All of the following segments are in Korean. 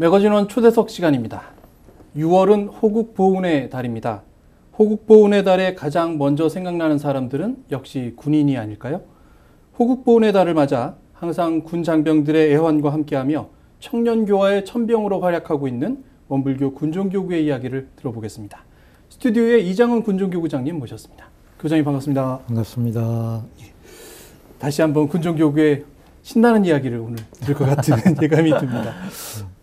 매거진원 초대석 시간입니다. 6월은 호국보훈의 달입니다. 호국보훈의 달에 가장 먼저 생각나는 사람들은 역시 군인이 아닐까요? 호국보훈의 달을 맞아 항상 군 장병들의 애환과 함께하며 청년교화의 천병으로 활약하고 있는 원불교 군종교구의 이야기를 들어보겠습니다. 스튜디오에 이장훈 군종교구장님 모셨습니다. 교장님 반갑습니다. 반갑습니다. 다시 한번 군종교구의 신나는 이야기를 오늘 들을 것 같은 예감이 듭니다.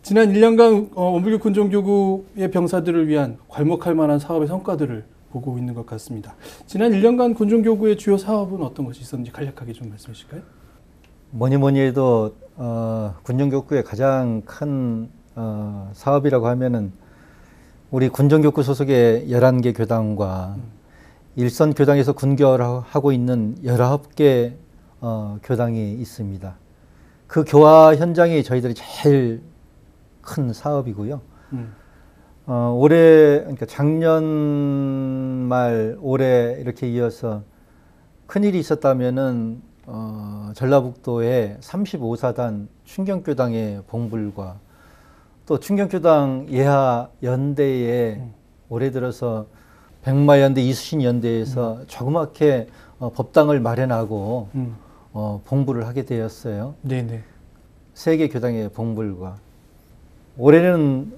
지난 1년간 원불교 군종교구의 병사들을 위한 괄목할 만한 사업의 성과들을 보고 있는 것 같습니다. 지난 1년간 군종교구의 주요 사업은 어떤 것이 있었는지 간략하게 좀 말씀해 주실까요? 뭐니 해도 군종교구의 가장 큰 사업이라고 하면은 우리 군종교구 소속의 11개 교당과 일선 교당에서 군교하고 있는 19개 교당이 있습니다. 그 교화 현장이 저희들이 제일 큰 사업이고요. 올해, 그러니까 작년 말 올해 이렇게 이어서 큰일이 있었다면은 전라북도의 35사단 충경교당의 봉불과 또 충경교당 예하 연대에 올해 들어서 백마연대 이수신연대에서 조그맣게 법당을 마련하고 봉불을 하게 되었어요. 네네. 3개 교당의 봉불과 올해는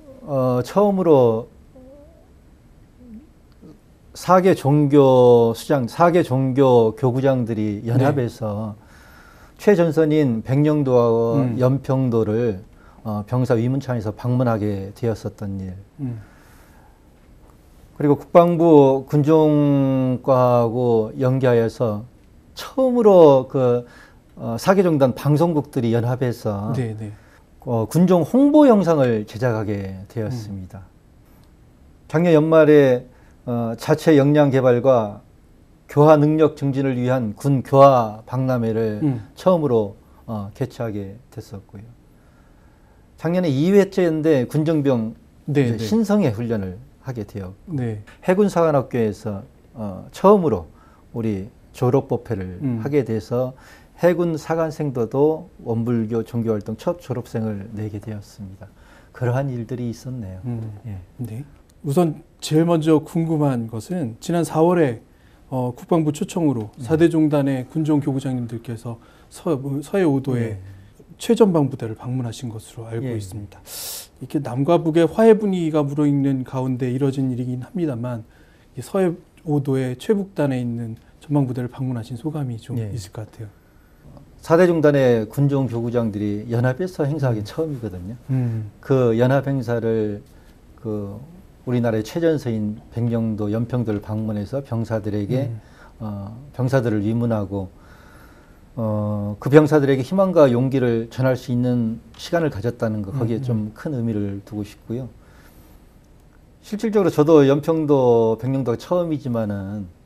처음으로 4개 종교 수장, 4개 종교 교구장들이 연합해서 최전선인 백령도와 연평도를 병사 위문찬에서 방문하게 되었었던 일. 그리고 국방부 군종과하고 연계하여서 처음으로 그 4개 종단 방송국들이 연합해서 군종 홍보 영상을 제작하게 되었습니다. 작년 연말에 자체 역량 개발과 교화 능력 증진을 위한 군 교화 박람회를 처음으로 개최하게 됐었고요. 작년에 2회째인데 군정병 신성의 훈련을 하게 되었고 해군사관학교에서 처음으로 우리 졸업법회를 하게 돼서 해군 사관생도도 원불교 종교활동 첫 졸업생을 내게 되었습니다. 그러한 일들이 있었네요. 네. 우선 제일 먼저 궁금한 것은 지난 4월에 국방부 초청으로 4대 종단의 군종교구장님들께서 서해 5도에 최전방 부대를 방문하신 것으로 알고 있습니다. 이렇게 남과 북의 화해 분위기가 무르익는 가운데 이뤄진 일이긴 합니다만 서해 5도의 최북단에 있는 전방 부대를 방문하신 소감이 좀 있을 것 같아요. 4대 종단의 군종교구장들이 연합해서 행사하기 처음이거든요. 그 연합 행사를 그 우리나라의 최전서인 백령도, 연평도를 방문해서 병사들에게 병사들을 위문하고 그 병사들에게 희망과 용기를 전할 수 있는 시간을 가졌다는 거, 거기에 좀 큰 의미를 두고 싶고요. 실질적으로 저도 연평도, 백령도가 처음이지만은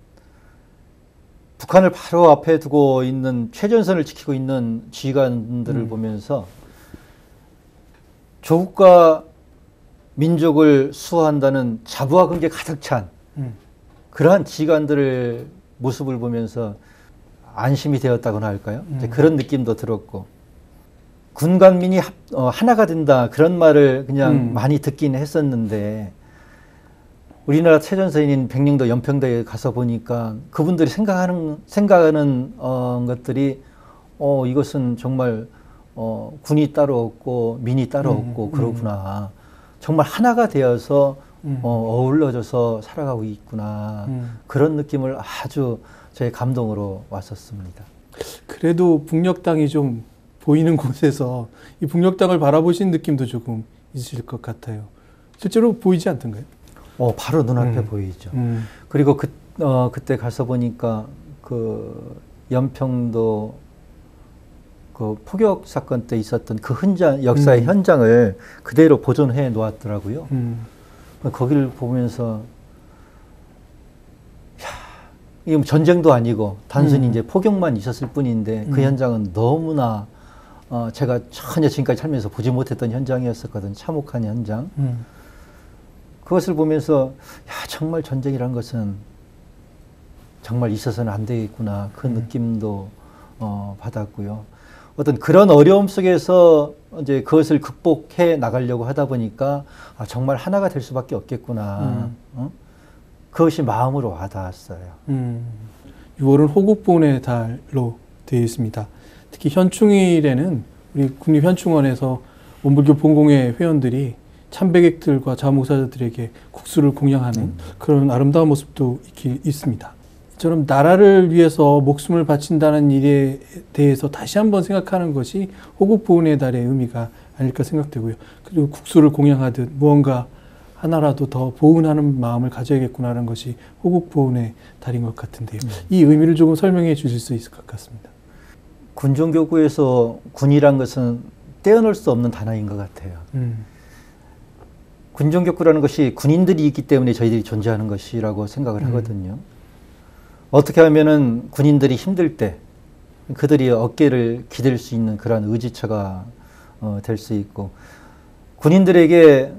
북한을 바로 앞에 두고 있는 최전선을 지키고 있는 지휘관들을 보면서 조국과 민족을 수호한다는 자부와 근개 가득 찬 그러한 지휘관들의 모습을 보면서 안심이 되었다고나 할까요? 그런 느낌도 들었고 군관민이 하나가 된다 그런 말을 그냥 많이 듣긴 했었는데 우리나라 최전선인 백령도 연평도에 가서 보니까 그분들이 생각하는 것들이 이것은 정말 군이 따로 없고 민이 따로 없고 그러구나. 정말 하나가 되어서 어울러져서 살아가고 있구나. 그런 느낌을 아주 저의 감동으로 왔었습니다. 그래도 북녘땅이 좀 보이는 곳에서 이 북녘땅을 바라보신 느낌도 조금 있으실 것 같아요. 실제로 보이지 않던가요? 바로 눈앞에 보이죠. 그리고 그때 가서 보니까 그 연평도 그 포격 사건 때 있었던 그 역사의 현장을 그대로 보존해 놓았더라고요. 거기를 보면서 이건 전쟁도 아니고 단순히 이제 포격만 있었을 뿐인데 그 현장은 너무나 제가 전혀 지금까지 살면서 보지 못했던 현장이었었거든요. 참혹한 현장. 그것을 보면서 정말 전쟁이란 것은 정말 있어서는 안 되겠구나 그 느낌도 받았고요. 어떤 그런 어려움 속에서 이제 그것을 극복해 나가려고 하다 보니까 아, 정말 하나가 될 수밖에 없겠구나. 그것이 마음으로 와닿았어요. 6월은 호국보훈의 달로 되어 있습니다. 특히 현충일에는 우리 국립현충원에서 원불교 본공회 회원들이 참배객들과 자무사들에게 국수를 공양하는 그런 아름다운 모습도 있습니다. 이처럼 나라를 위해서 목숨을 바친다는 일에 대해서 다시 한번 생각하는 것이 호국보훈의 달의 의미가 아닐까 생각되고요. 그리고 국수를 공양하듯 무언가 하나라도 더 보훈하는 마음을 가져야겠구나라는 것이 호국보훈의 달인 것 같은데요. 이 의미를 조금 설명해 주실 수 있을 것 같습니다. 군종교구에서 군이란 것은 떼어놓을 수 없는 단어인 것 같아요. 군종교구라는 것이 군인들이 있기 때문에 저희들이 존재하는 것이라고 생각을 하거든요. 어떻게 하면은 군인들이 힘들 때 그들이 어깨를 기댈 수 있는 그런 의지처가 될 수 있고, 군인들에게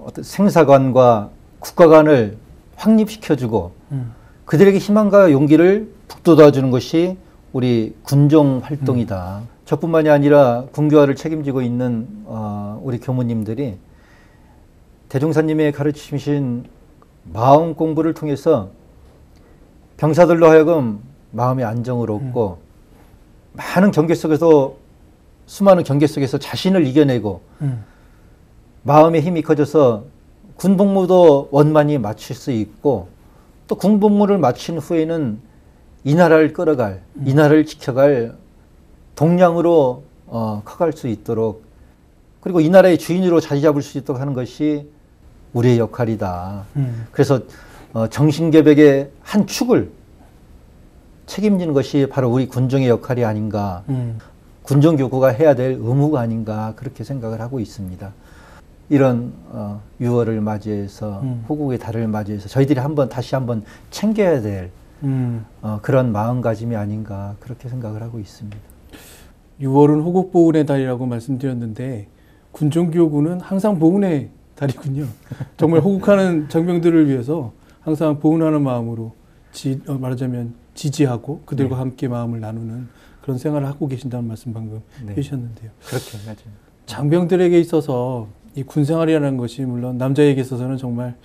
어떤 생사관과 국가관을 확립시켜주고 그들에게 희망과 용기를 북돋아주는 것이 우리 군종 활동이다. 저뿐만이 아니라 군교화를 책임지고 있는 우리 교무님들이 대종사님의 가르치신 마음 공부를 통해서 병사들로 하여금 마음의 안정을 얻고 많은 경계 속에서, 수많은 경계 속에서 자신을 이겨내고 마음의 힘이 커져서 군복무도 원만히 마칠 수 있고, 또 군복무를 마친 후에는 이 나라를 끌어갈, 이 나라를 지켜갈 동량으로 커갈 수 있도록, 그리고 이 나라의 주인으로 자리 잡을 수 있도록 하는 것이 우리의 역할이다. 그래서 정신개벽의 한 축을 책임지는 것이 바로 우리 군종의 역할이 아닌가, 군종교구가 해야 될 의무가 아닌가, 그렇게 생각을 하고 있습니다. 이런 6월을 맞이해서 호국의 달을 맞이해서 저희들이 다시 한번 챙겨야 될 그런 마음가짐이 아닌가, 그렇게 생각을 하고 있습니다. 6월은 호국보훈의 달이라고 말씀드렸는데 군종교구는 항상 보훈의 달이군요. 정말 호국하는 장병들을 위해서 항상 보훈하는 마음으로 말하자면 지지하고 그들과 함께 마음을 나누는 그런 생활을 하고 계신다는 말씀 방금 해주셨는데요. 그렇게 맞아요. 장병들에게 있어서 이 군생활이라는 것이 물론 남자에게 있어서는 정말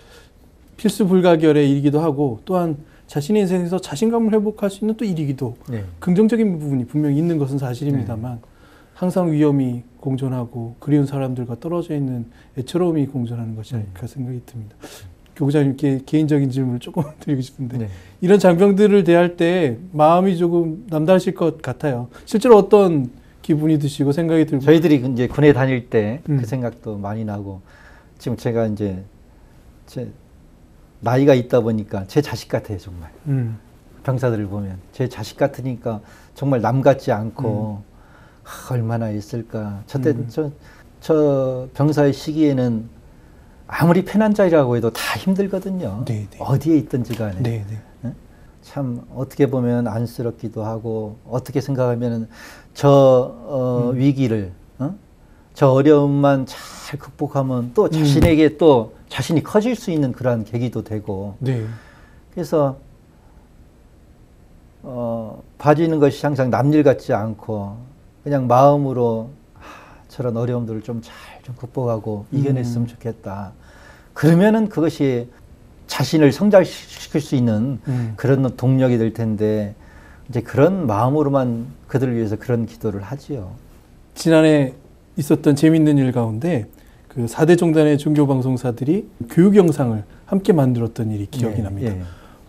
필수 불가결의 일이기도 하고, 또한 자신의 인생에서 자신감을 회복할 수 있는 또 일이기도, 긍정적인 부분이 분명히 있는 것은 사실입니다만 항상 위험이 공존하고 그리운 사람들과 떨어져 있는 애처로움이 공존하는 것이 아닐까 생각이 듭니다. 교구장님께 개인적인 질문을 조금 드리고 싶은데 이런 장병들을 대할 때 마음이 조금 남다르실 것 같아요. 실제로 어떤 기분이 드시고 생각이 들고? 저희들이 이제 군에 다닐 때 그 생각도 많이 나고, 지금 제가 이제 제 나이가 있다 보니까 제 자식 같아요, 정말. 병사들을 보면 제 자식 같으니까 정말 남 같지 않고 얼마나 있을까. 저 병사의 시기에는 아무리 편한 자리라고 해도 다 힘들거든요. 네네. 어디에 있든지 간에. 네네. 참 어떻게 보면 안쓰럽기도 하고, 어떻게 생각하면 저 위기를, 저 어려움만 잘 극복하면 또 자신에게 또 자신이 커질 수 있는 그러한 계기도 되고. 그래서 봐주는 것이 항상 남일 같지 않고 그냥 마음으로 저런 어려움들을 좀 잘 좀 극복하고 이겨냈으면 좋겠다. 그러면은 그것이 자신을 성장시킬 수 있는 그런 동력이 될 텐데, 이제 그런 마음으로만 그들을 위해서 그런 기도를 하지요. 지난해 있었던 재미있는 일 가운데 그 4대 종단의 종교방송사들이 교육 영상을 함께 만들었던 일이 기억이 납니다.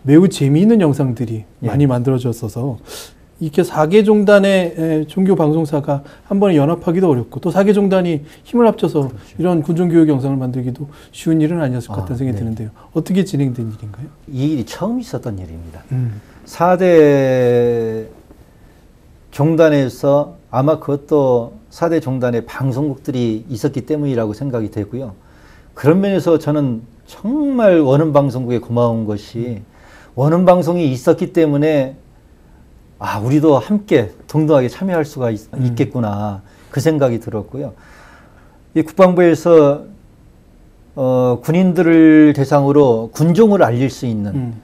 매우 재미있는 영상들이 많이 만들어졌어서 이렇게 4개 종단의 종교 방송사가 한 번에 연합하기도 어렵고, 또 4개 종단이 힘을 합쳐서 이런 군종교육 영상을 만들기도 쉬운 일은 아니었을 것 같다는 생각이 드는데요. 어떻게 진행된 일인가요? 이 일이 처음 있었던 일입니다. 4대 종단에서 아마 그것도 4대 종단의 방송국들이 있었기 때문이라고 생각이 되고요. 그런 면에서 저는 정말 원음방송국에 고마운 것이 원음방송이 있었기 때문에 우리도 함께 동등하게 참여할 수가 있겠구나, 그 생각이 들었고요. 이 국방부에서 군인들을 대상으로 군종을 알릴 수 있는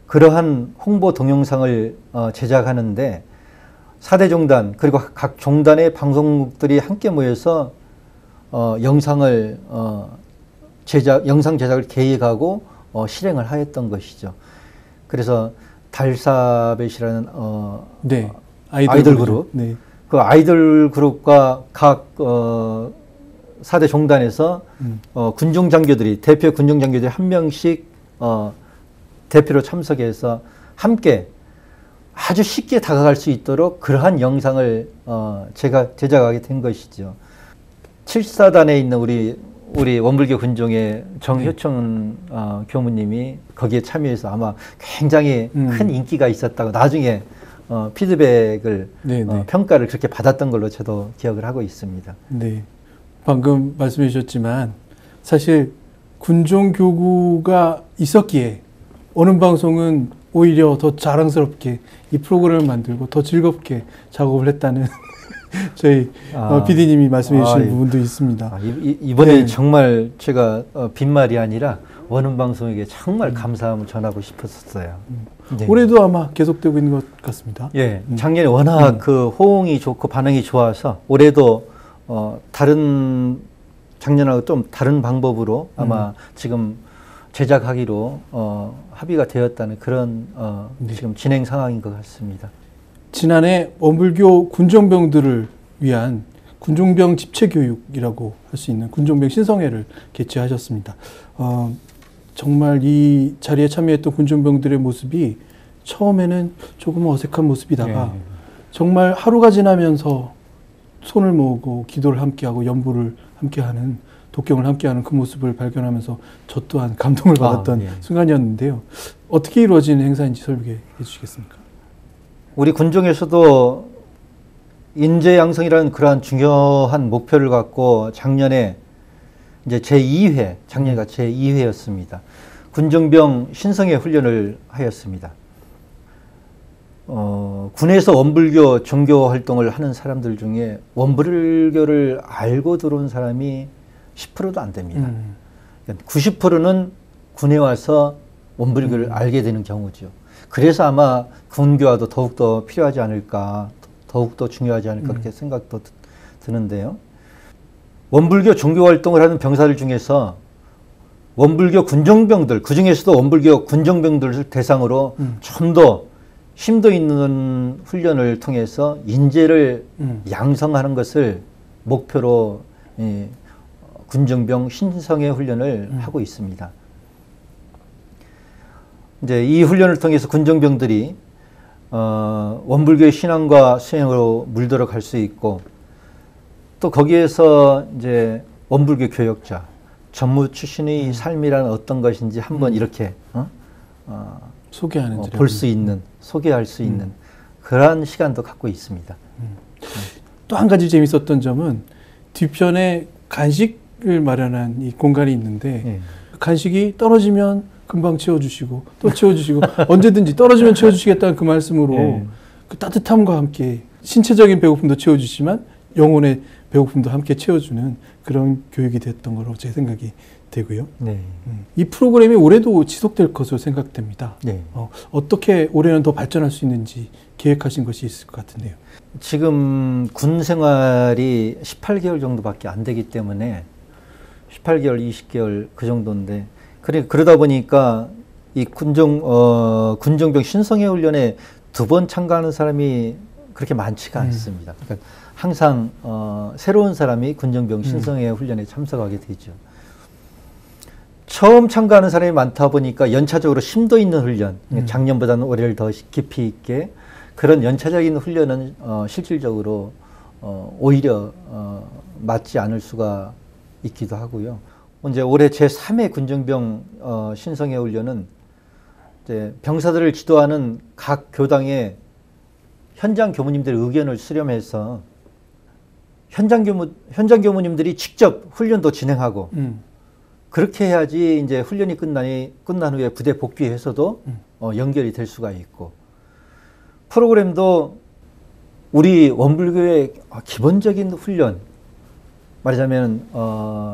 그러한 홍보 동영상을 제작하는데 4대 종단 그리고 각 종단의 방송국들이 함께 모여서 영상을 영상 제작을 계획하고 실행을 하였던 것이죠. 그래서 달사벳이라는 네. 아이돌 그룹, 네. 그 아이돌 그룹과 각 4대 종단에서 군중 장교들이 대표 군중 장교들이 한 명씩 대표로 참석해서 함께 아주 쉽게 다가갈 수 있도록 그러한 영상을 제가 제작하게 된 것이죠. 7사단에 있는 우리 원불교 군종의 정효청 교무님이 거기에 참여해서 아마 굉장히 큰 인기가 있었다고 나중에 피드백을 평가를 그렇게 받았던 걸로 저도 기억을 하고 있습니다. 네, 방금 말씀해 주셨지만 사실 군종교구가 있었기에 어느 방송은 오히려 더 자랑스럽게 이 프로그램을 만들고 더 즐겁게 작업을 했다는 저희 PD님이 말씀해 주신 부분도 있습니다. 이번에 네. 정말 제가 빈말이 아니라 원음방송에게 정말 감사함을 전하고 싶었어요. 네. 올해도 아마 계속되고 있는 것 같습니다. 예, 작년에 워낙 그 호응이 좋고 반응이 좋아서 올해도 작년하고 좀 다른 방법으로 아마 지금 제작하기로 합의가 되었다는 그런 네. 지금 진행 상황인 것 같습니다. 지난해 원불교 군종병들을 위한 군종병 집체교육이라고 할 수 있는 군종병 신성회를 개최하셨습니다. 정말 이 자리에 참여했던 군종병들의 모습이 처음에는 조금 어색한 모습이다가 네. 정말 하루가 지나면서 손을 모으고 기도를 함께하고 연부를 함께하는 독경을 함께하는 그 모습을 발견하면서 저 또한 감동을 받았던 네. 순간이었는데요. 어떻게 이루어진 행사인지 설명해 주시겠습니까? 우리 군종에서도 인재 양성이라는 그러한 중요한 목표를 갖고 작년에 이제 제2회, 작년가 제2회였습니다. 군종병 신성회 훈련을 하였습니다. 군에서 원불교 종교 활동을 하는 사람들 중에 원불교를 알고 들어온 사람이 10%도 안 됩니다. 90%는 군에 와서 원불교를 알게 되는 경우죠. 그래서 아마 군교화도 더욱더 필요하지 않을까, 더욱더 중요하지 않을까 그렇게 생각도 드는데요. 원불교 종교 활동을 하는 병사들 중에서 원불교 군종병들, 그 중에서도 원불교 군종병들을 대상으로 좀 더 심도 있는 훈련을 통해서 인재를 양성하는 것을 목표로 군종병 신성회 훈련을 하고 있습니다. 이제 이 훈련을 통해서 군종병들이 원불교의 신앙과 수행으로 물들어 갈 수 있고 또 거기에서 이제 원불교 교역자, 전무 출신의 삶이란 어떤 것인지 한번 이렇게 소개하는 볼 수 있는, 소개할 수 있는 그러한 시간도 갖고 있습니다. 또 한 가지 재밌었던 점은 뒤편에 간식을 마련한 이 공간이 있는데 간식이 떨어지면 금방 채워주시고 또 채워주시고 언제든지 떨어지면 채워주시겠다는 그 말씀으로 그 따뜻함과 함께 신체적인 배고픔도 채워주시지만 영혼의 배고픔도 함께 채워주는 그런 교육이 됐던 거로 제 생각이 되고요. 네. 이 프로그램이 올해도 지속될 것으로 생각됩니다. 네. 어떻게 올해는 더 발전할 수 있는지 계획하신 것이 있을 것 같은데요. 지금 군 생활이 18개월 정도밖에 안 되기 때문에 18개월, 20개월 그 정도인데 그러다 보니까 이 군종병 신성회 훈련에 2번 참가하는 사람이 그렇게 많지가 않습니다. 그러니까 항상 새로운 사람이 군종병 신성회 훈련에 참석하게 되죠. 처음 참가하는 사람이 많다 보니까 연차적으로 심도 있는 훈련, 작년보다는 올해를 더 깊이 있게 그런 연차적인 훈련은 실질적으로 오히려 맞지 않을 수가 있기도 하고요. 이제 올해 제3회 군종병 신성회 훈련은 이제 병사들을 지도하는 각 교당의 현장 교무님들의 의견을 수렴해서 현장 교무님들이 직접 훈련도 진행하고 그렇게 해야지 이제 훈련이 끝난 후에 부대 복귀해서도 연결이 될 수가 있고 프로그램도 우리 원불교의 기본적인 훈련 말하자면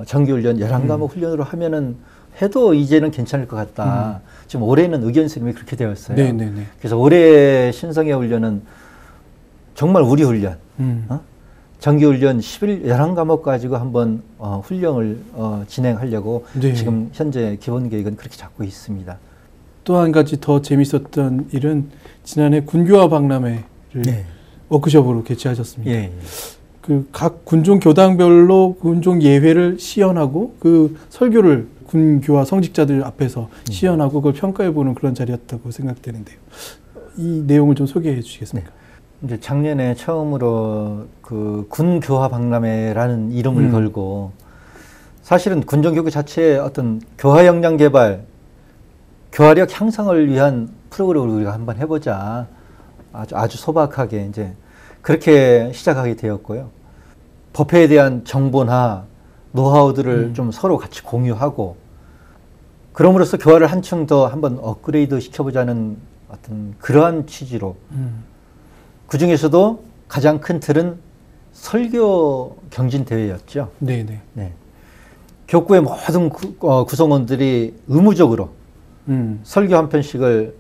정규훈련 11과목 훈련으로 하면은 해도 이제는 괜찮을 것 같다. 지금 올해는 의견 수렴이 그렇게 되었어요. 네네네. 그래서 올해 신성회 훈련은 정말 우리 훈련, 음. 정기훈련 11과목 가지고 한번 훈련을 진행하려고 네. 지금 현재 기본 계획은 그렇게 잡고 있습니다. 또 한 가지 더 재밌었던 일은 지난해 군교화 박람회를 네. 워크숍으로 개최하셨습니다. 예. 그 각 군종 교당별로 군종 예회를 시연하고 그 설교를 군교화 성직자들 앞에서 시연하고 그걸 평가해보는 그런 자리였다고 생각되는데요. 이 내용을 좀 소개해 주시겠습니까? 이제 작년에 처음으로 그 군교화 박람회라는 이름을 걸고 사실은 군종교육 자체의 어떤 교화 역량 개발, 교화력 향상을 위한 프로그램을 우리가 한번 해보자. 아주 소박하게 이제 그렇게 시작하게 되었고요. 법회에 대한 정보나 노하우들을 좀 서로 같이 공유하고 그럼으로써 교화를 한층 더 한번 업그레이드 시켜보자는 어떤 그러한 취지로 그 중에서도 가장 큰 틀은 설교 경진 대회였죠. 네네. 네. 교구의 모든 구성원들이 의무적으로 설교 한 편씩을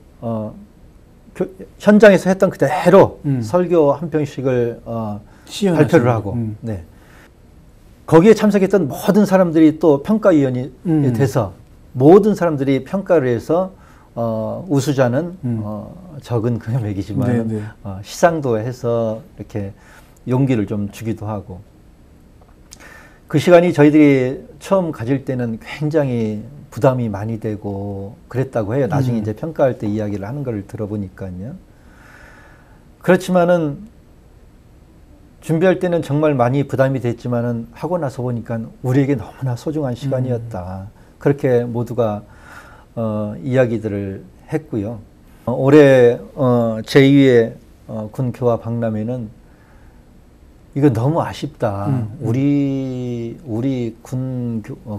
현장에서 했던 그대로 설교 한 편씩을 발표를 하고 네. 거기에 참석했던 모든 사람들이 또 평가위원이 돼서 모든 사람들이 평가를 해서 우수자는 적은 금액이지만 시상도 해서 이렇게 용기를 좀 주기도 하고 그 시간이 저희들이 처음 가질 때는 굉장히 부담이 많이 되고 그랬다고 해요. 나중에 이제 평가할 때 이야기를 하는 걸 들어보니까요. 그렇지만은 준비할 때는 정말 많이 부담이 됐지만은 하고 나서 보니까 우리에게 너무나 소중한 시간이었다. 그렇게 모두가 이야기들을 했고요. 올해 제2회 군교화 박람회는 이거 너무 아쉽다. 우리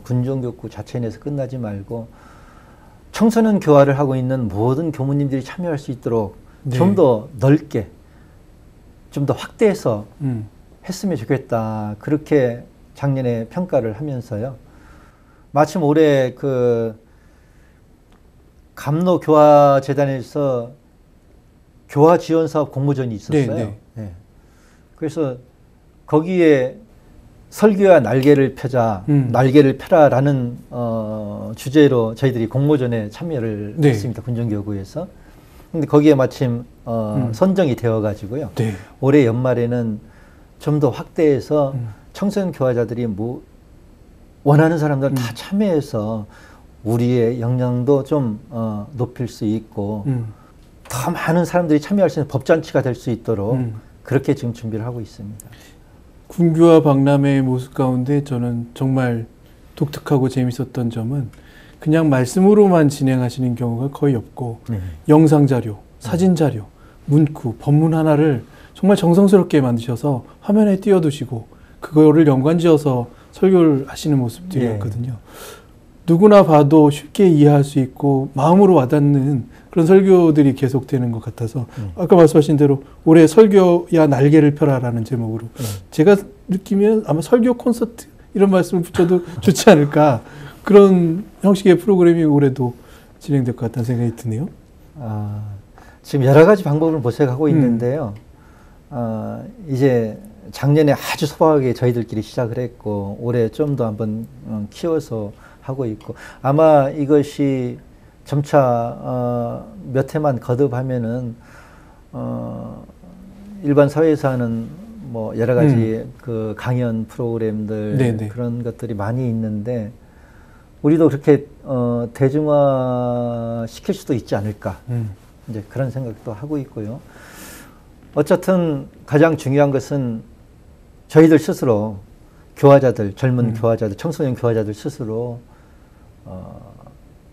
군종교구 자체 내에서 끝나지 말고 청소년 교화를 하고 있는 모든 교무님들이 참여할 수 있도록 좀 더 넓게, 좀 더 확대해서 했으면 좋겠다. 그렇게 작년에 평가를 하면서요. 마침 올해 그 감로교화재단에서 교화 지원 사업 공모전이 있었어요. 네. 그래서 거기에 설교와 날개를 펴자, 날개를 펴라라는 주제로 저희들이 공모전에 참여를 했습니다. 군종교구에서. 근데 거기에 마침 선정이 되어가지고요. 네. 올해 연말에는 좀 더 확대해서 청소년 교화자들이 뭐 원하는 사람들 다 참여해서 우리의 역량도 좀 높일 수 있고 더 많은 사람들이 참여할 수 있는 법잔치가 될 수 있도록 그렇게 지금 준비를 하고 있습니다. 군교화 박람회의 모습 가운데 저는 정말 독특하고 재밌었던 점은 그냥 말씀으로만 진행하시는 경우가 거의 없고 영상 자료, 사진 자료, 문구, 법문 하나를 정말 정성스럽게 만드셔서 화면에 띄워두시고 그거를 연관지어서 설교를 하시는 모습들이었거든요. 누구나 봐도 쉽게 이해할 수 있고 마음으로 와닿는 그런 설교들이 계속되는 것 같아서 아까 말씀하신 대로 올해 설교야 날개를 펴라라는 제목으로 제가 느끼면 아마 설교 콘서트 이런 말씀을 붙여도 좋지 않을까 그런 형식의 프로그램이 올해도 진행될 것 같다는 생각이 드네요. 지금 여러 가지 방법을 모색하고 있는데요. 이제 작년에 아주 소박하게 저희들끼리 시작을 했고 올해 좀 더 한번 키워서 하고 있고 아마 이것이 점차 몇 해만 거듭하면은 일반 사회에서 하는 뭐 여러 가지 그 강연 프로그램들 그런 것들이 많이 있는데 우리도 그렇게 대중화 시킬 수도 있지 않을까 이제 그런 생각도 하고 있고요. 어쨌든 가장 중요한 것은 저희들 스스로 교화자들, 젊은 교화자들, 청소년 교화자들 스스로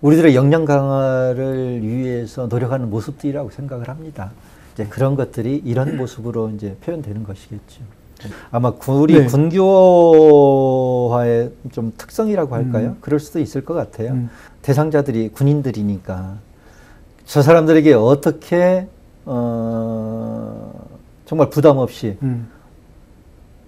우리들의 역량 강화를 위해서 노력하는 모습들이라고 생각을 합니다. 이제 그런 것들이 이런 모습으로 이제 표현되는 것이겠죠. 아마 우리 군교화의 좀 특성이라고 할까요? 그럴 수도 있을 것 같아요. 대상자들이 군인들이니까 저 사람들에게 어떻게 정말 부담 없이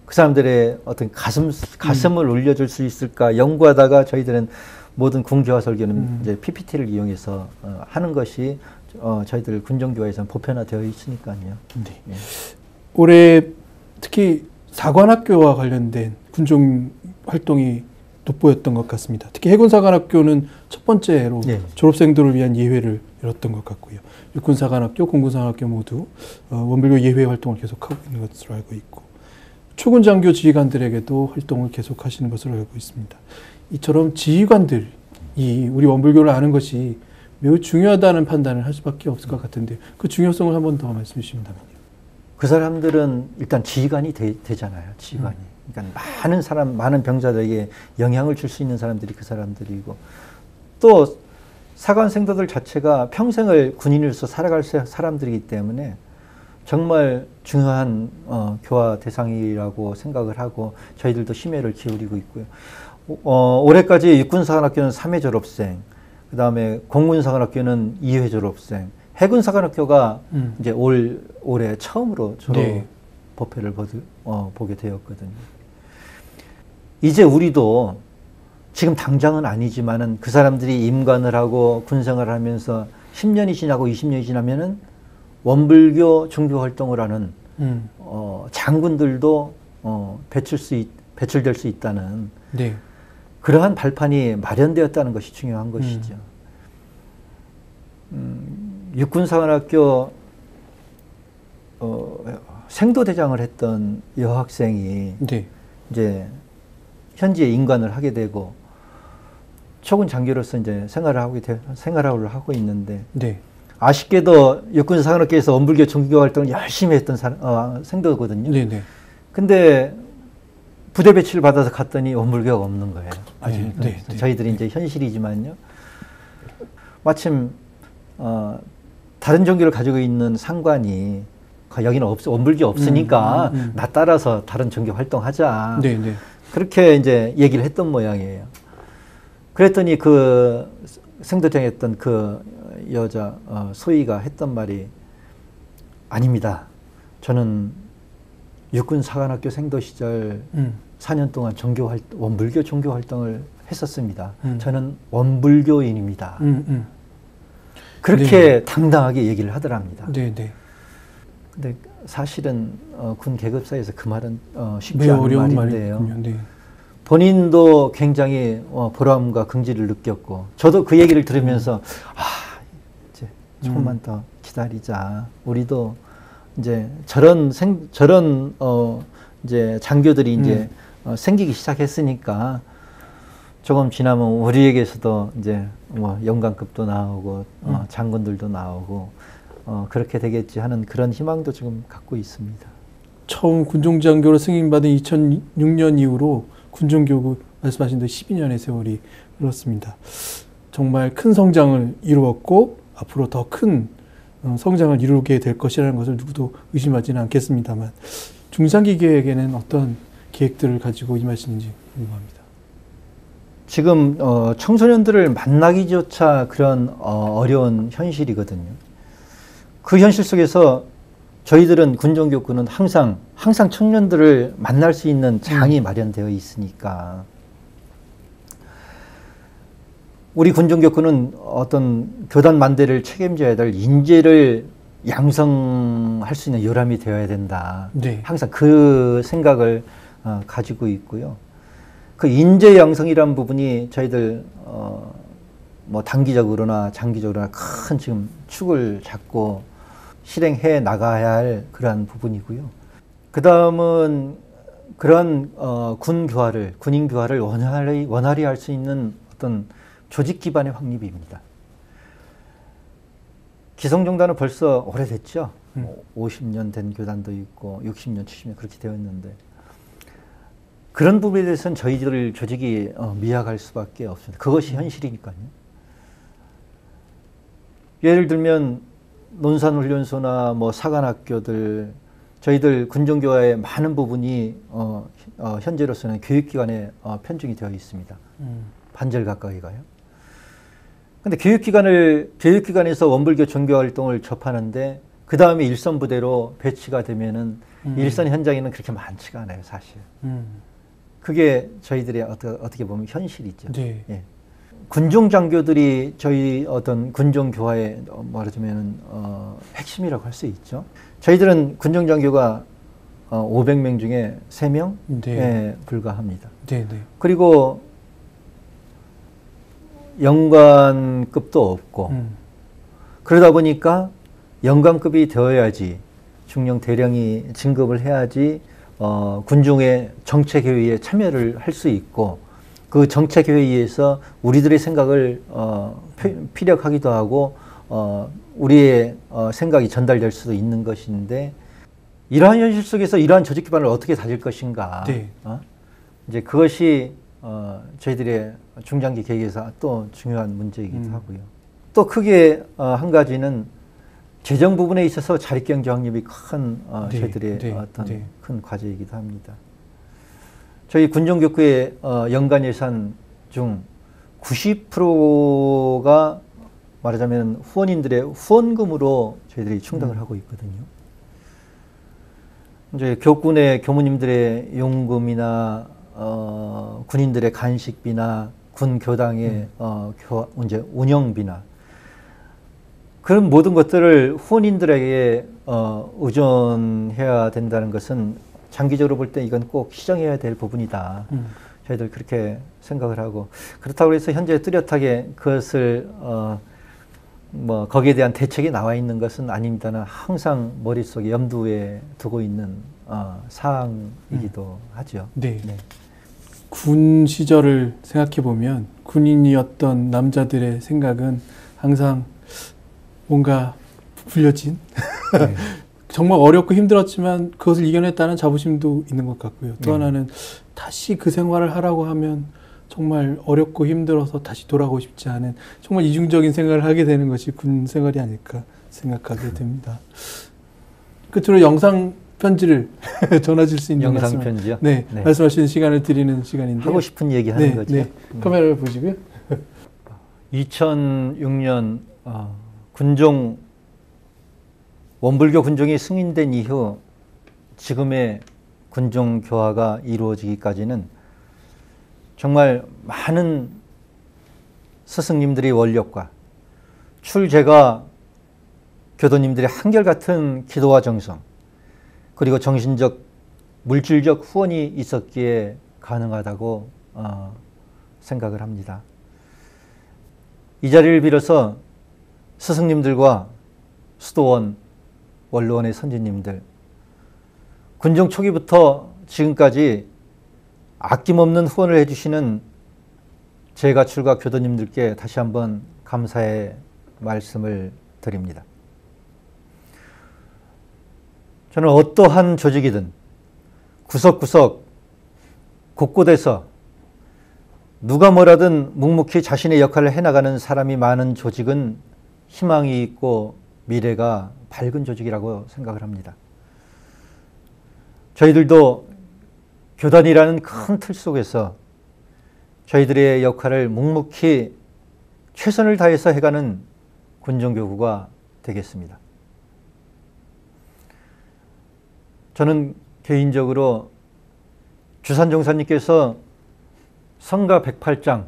그 사람들의 어떤 가슴을 울려줄 수 있을까 연구하다가 저희들은 모든 군교화 설교는 이제 PPT를 이용해서 하는 것이 저희들 군종교화에서는 보편화되어 있으니까요. 네. 올해 특히 사관학교와 관련된 군종 활동이 돋보였던 것 같습니다. 특히 해군사관학교는 첫 번째로 네. 졸업생들을 위한 예회를 열었던 것 같고요. 육군사관학교, 공군사관학교 모두 원불교 예회 활동을 계속하고 있는 것으로 알고 있고, 초군장교 지휘관들에게도 활동을 계속하시는 것으로 알고 있습니다. 이처럼 지휘관들이 우리 원불교를 아는 것이 매우 중요하다는 판단을 할 수밖에 없을 것 같은데, 그 중요성을 한 번 더 말씀해 주신다면요. 그 사람들은 일단 지휘관이 되잖아요. 지휘관이. 그러니까 많은 사람, 많은 병자들에게 영향을 줄 수 있는 사람들이 그 사람들이고, 또 사관생도들 자체가 평생을 군인으로서 살아갈 사람들이기 때문에 정말 중요한 교화 대상이라고 생각을 하고 저희들도 심혈을 기울이고 있고요. 올해까지 육군사관학교는 3회 졸업생, 그 다음에 공군사관학교는 2회 졸업생, 해군사관학교가 이제 올해 처음으로 졸업 네. 법회를 보게 되었거든요. 이제 우리도 지금 당장은 아니지만은 그 사람들이 임관을 하고 군생활을 하면서 10년이 지나고 20년이 지나면은 원불교 종교 활동을 하는 장군들도 배출될 수 있다는 네. 그러한 발판이 마련되었다는 것이 중요한 것이죠. 육군사관학교 생도대장을 했던 여학생이 네. 이제 현지에 임관을 하게 되고 초군 장교로서 이제 생활을 하고 있는데, 네. 아쉽게도 육군사관학교에서 원불교 종교 활동을 열심히 했던 생도거든요. 네. 네. 근데 부대 배치를 받아서 갔더니 원불교가 없는 거예요. 네. 네. 네. 저희들이 이제 현실이지만요. 마침 다른 종교를 가지고 있는 상관이 여기는 원불교 없으니까 나 따라서 다른 종교 활동하자. 네. 네. 그렇게 이제 얘기를 했던 모양이에요. 그랬더니 그 생도장했던 그 여자 소희가 했던 말이, 아닙니다. 저는 육군사관학교 생도 시절 4년 동안 원불교 종교 활동을 했었습니다. 저는 원불교인입니다. 그렇게 네. 당당하게 얘기를 하더랍니다. 네. 네. 근데 사실은 군 계급사에서 그 말은 쉽지 매우 않은 어려운 말인데요. 말이군요. 네. 본인도 굉장히 보람과 긍지를 느꼈고, 저도 그 얘기를 들으면서 이제 조금만 더 기다리자. 우리도 이제 저런 이제 장교들이 이제 생기기 시작했으니까 조금 지나면 우리에게서도 이제 뭐 영관급도 나오고 장군들도 나오고 그렇게 되겠지 하는 그런 희망도 지금 갖고 있습니다. 처음 군종장교로 승인받은 2006년 이후로 군종교구 말씀하신 대로 12년의 세월이 흘렀습니다. 정말 큰 성장을 이루었고 앞으로 더 큰 성장을 이루게 될 것이라는 것을 누구도 의심하지는 않겠습니다만, 중장기 계획에는 어떤 계획들을 가지고 임하시는지 궁금합니다. 지금 청소년들을 만나기조차 그런 어려운 현실이거든요. 그 현실 속에서 저희들은 군종교구는 항상 청년들을 만날 수 있는 장이 마련되어 있으니까, 우리 군종교구는 어떤 교단 만대를 책임져야 될 인재를 양성할 수 있는 요람이 되어야 된다. 네. 항상 그 생각을 가지고 있고요. 그 인재 양성이란 부분이 저희들 뭐 단기적으로나 장기적으로나 큰 지금 축을 잡고 실행해 나가야 할 그러한 부분이고요. 그 다음은 그런 군인 교화를 원활히 할 수 있는 어떤 조직 기반의 확립입니다. 기성종단은 벌써 오래됐죠. 50년 된 교단도 있고 60년, 70년 그렇게 되었는데, 그런 부분에 대해서는 저희들 조직이 미약할 수밖에 없습니다. 그것이 현실이니까요. 예를 들면 논산훈련소나 뭐 사관학교들, 저희들 군종교화의 많은 부분이 현재로서는 교육기관에 편중이 되어 있습니다. 반절 가까이 가요. 근데 교육기관에서 원불교 종교활동을 접하는데 그 다음에 일선 부대로 배치가 되면은 일선 현장에는 그렇게 많지가 않아요, 사실. 그게 저희들의 어떻게 보면 현실이죠. 네. 예. 군종 장교들이 저희 어떤 군종 교화의 말하자면 핵심이라고 할 수 있죠. 저희들은 군종 장교가 500명 중에 3명에 네. 불과합니다. 네, 네. 그리고 연관급도 없고 그러다 보니까 연관급이 되어야지 중령 대령이 진급을 해야지 군중의 정책회의에 참여를 할 수 있고 그 정책회의에서 우리들의 생각을 피력하기도 하고 우리의 생각이 전달될 수도 있는 것인데 이러한 현실 속에서 이러한 조직 기반을 어떻게 다질 것인가. 네. 이제 그것이 저희들의 중장기 계획에서 또 중요한 문제이기도 하고요. 또 크게 한 가지는 재정 부분에 있어서 자립경제 확립이 큰 네, 저희들의 네, 어떤 네. 큰 과제이기도 합니다. 저희 군정교구의 연간 예산 중 90%가 말하자면 후원인들의 후원금으로 저희들이 충당을 하고 있거든요. 이제 교군의 교무님들의 용금이나 군인들의 간식비나 군 교당의 이제 운영비나 그런 모든 것들을 후원인들에게 의존해야 된다는 것은 장기적으로 볼 때 이건 꼭 시정해야 될 부분이다. 저희들 그렇게 생각을 하고 그렇다고 해서 현재 뚜렷하게 그것을 뭐 거기에 대한 대책이 나와 있는 것은 아닙니다만 항상 머릿속에 염두에 두고 있는 사항이기도 하죠. 네. 네. 군 시절을 생각해 보면 군인이었던 남자들의 생각은 항상 뭔가 부풀려진 네. 정말 어렵고 힘들었지만 그것을 이겨냈다는 자부심도 있는 것 같고요. 또 네. 하나는 다시 그 생활을 하라고 하면 정말 어렵고 힘들어서 다시 돌아가고 싶지 않은 정말 이중적인 생각을 하게 되는 것이 군 생활이 아닐까 생각하게 됩니다. 끝으로 영상 편지를 전해줄 수 있는 영상 편지요? 네, 네. 말씀할 수 있는 시간을 드리는 시간인데 하고 싶은 얘기 하는 네, 거죠. 네. 카메라를 보시고요. 2006년 군종 원불교 군종이 승인된 이후 지금의 군종 교화가 이루어지기까지는 정말 많은 스승님들의 원력과 출제가 교도님들의 한결같은 기도와 정성 그리고 정신적 물질적 후원이 있었기에 가능하다고 생각을 합니다. 이 자리를 빌어서 스승님들과 수도원, 원로원의 선지님들 군종 초기부터 지금까지 아낌없는 후원을 해주시는 재가출가 교도님들께 다시 한번 감사의 말씀을 드립니다. 저는 어떠한 조직이든 구석구석 곳곳에서 누가 뭐라든 묵묵히 자신의 역할을 해나가는 사람이 많은 조직은 희망이 있고 미래가 밝은 조직이라고 생각을 합니다. 저희들도 교단이라는 큰 틀 속에서 저희들의 역할을 묵묵히 최선을 다해서 해가는 군종교구가 되겠습니다. 저는 개인적으로 주산종사님께서 성가 108장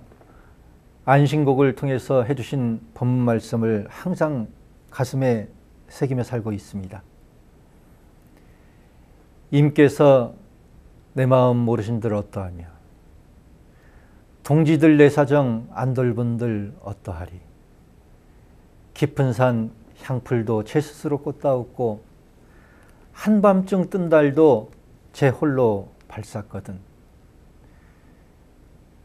안신곡을 통해서 해주신 법문 말씀을 항상 가슴에 새기며 살고 있습니다. 임께서 내 마음 모르신들 어떠하며 동지들 내 사정 안 돌분들 어떠하리. 깊은 산 향풀도 제 스스로 꽃다웃고 한밤중 뜬 달도 제 홀로 발쌌거든.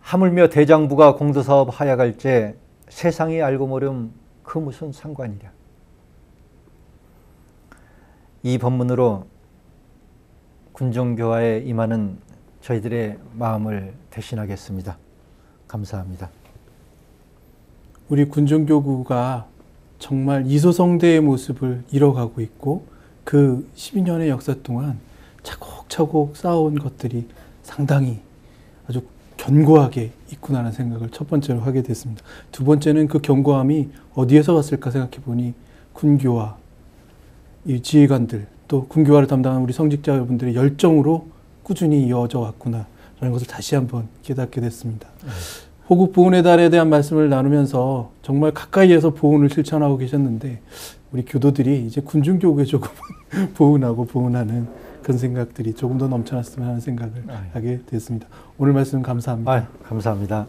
하물며 대장부가 공도사업 하야갈제 세상이 알고 모름 그 무슨 상관이랴. 이 법문으로 군종교화에 임하는 저희들의 마음을 대신하겠습니다. 감사합니다. 우리 군종교구가 정말 이소성대의 모습을 잃어가고 있고 그 12년의 역사 동안 차곡차곡 쌓아온 것들이 상당히 아주 견고하게 있구나라는 생각을 첫 번째로 하게 됐습니다. 두 번째는 그 견고함이 어디에서 왔을까 생각해 보니 군교와 이 지휘관들 또 군교화를 담당한 우리 성직자 여러분들의 열정으로 꾸준히 이어져 왔구나라는 것을 다시 한번 깨닫게 됐습니다. 호국 보훈의 달에 대한 말씀을 나누면서 정말 가까이에서 보훈을 실천하고 계셨는데 우리 교도들이 이제 군중교구에 조금 보훈하고 보훈하는 그런 생각들이 조금 더 넘쳐났으면 하는 생각을 아유. 하게 됐습니다. 오늘 말씀 감사합니다. 아유, 감사합니다.